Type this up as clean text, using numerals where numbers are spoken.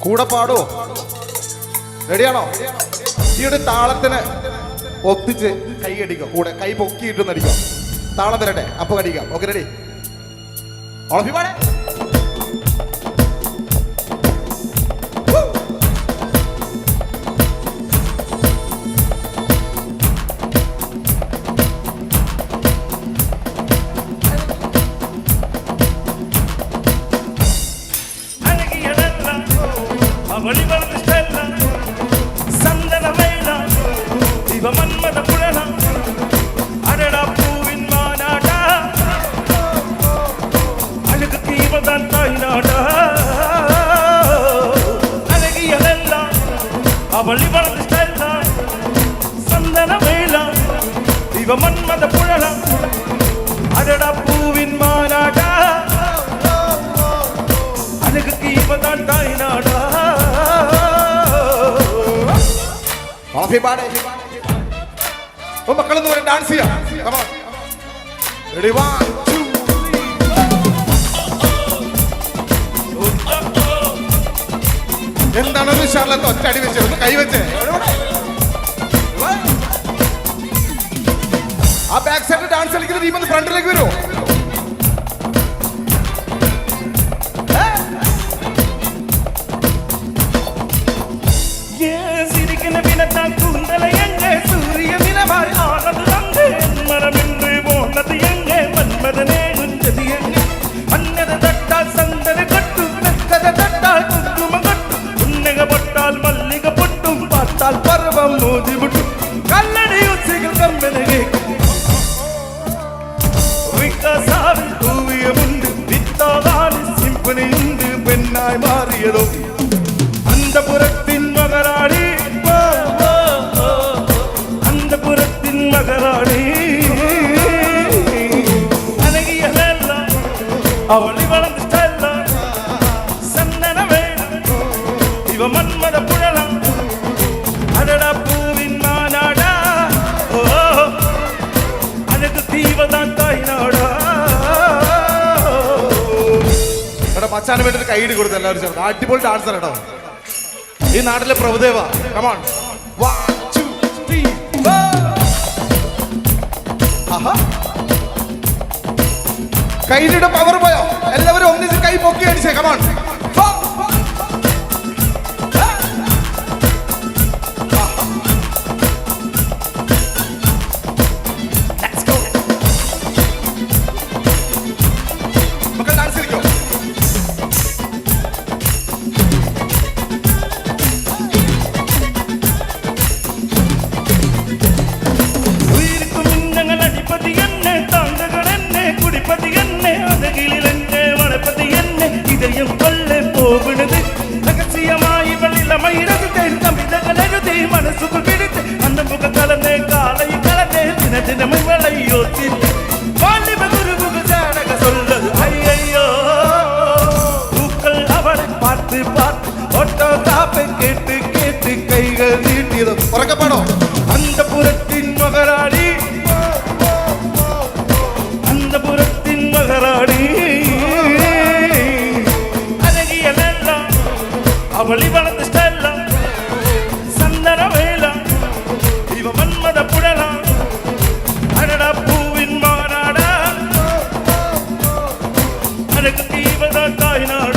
കൂടെ പാടോ? റെഡിയാണോ? ഈ ഒരു താളത്തിന് ഒത്തിച്ച് കൈ അടിക്കുക, കൂടെ കൈ പൊക്കിയിട്ട് അടിക്കുക. താളം തരട്ടെ, അപ്പൊ അടിക്കാം. Okay, ready? പാടേ. മക്കളൊന്നും പറയാം, ഡാൻസ് ചെയ്യാം. എന്താണ് വിശാലത്ത് ഒറ്റടി വെച്ചത്? ഒന്ന് കൈവച്ചേ. ആ ബാക്ക് സൈഡ് ഡാൻസ് കളിക്കുന്ന ടീം ഒന്ന് ഫ്രണ്ടിലേക്ക് വരുമോ? പെണ്ണായി മാറിയതോ അന്തപുരത്തിൻ മകരാളി, അന്തപുരത്തിൻ മകരാളി. അനകിയല്ല അവളി വളർന്നിട്ടല്ല സന്നന വേണം ഇവ മന്മത പുഴല അടട പൂവിൻ മാനാട അനക്ക് തീവതാൻ തായിനാടാ. മച്ചാന് വേണ്ടി കൈയ്യടി കൊടുത്ത് എല്ലാവരും ചേർന്ന് അടിപൊളി ഡാൻസർ കേട്ടോ. ഈ നാട്ടിലെ പ്രഭുദേവ. കമോൺ, 1 2 3 ആഹാ. കൈയുടെ പവർ പോയോ? എല്ലാവരും ഒന്നിച്ച് കൈ പൊക്കി അടിച്ചേ. കമോൺ. രഹസ്യമായി മനസ്സുകൾ പിടിത്ത് അന്നമുഖ കലന്നേ കാലയിൽ കളന്നേ ദിനദിനമൈ വളയോ വാലിബ ഗുരുവുക ജാനക சொல்லுது ஐயோ பூக்கள் அவளை பார்த்து பார்த்து ஓட்டோகிராஃபை கேட்டு கேட்டு கைகள் நீட்டியது. உறக்கப்பாடோ? அந்தபுரத்தின் மகராணி, அந்தபுரத்தின் மகராணி. அழகியெல்லாம் அவளி வளர்ந்த ஸ்டைல்லாம் சந்தன வேலம் இவ மன்மத புழலாம் அடடா பூவின் மாநாடா அழகு தீவதா தாய்நாடு.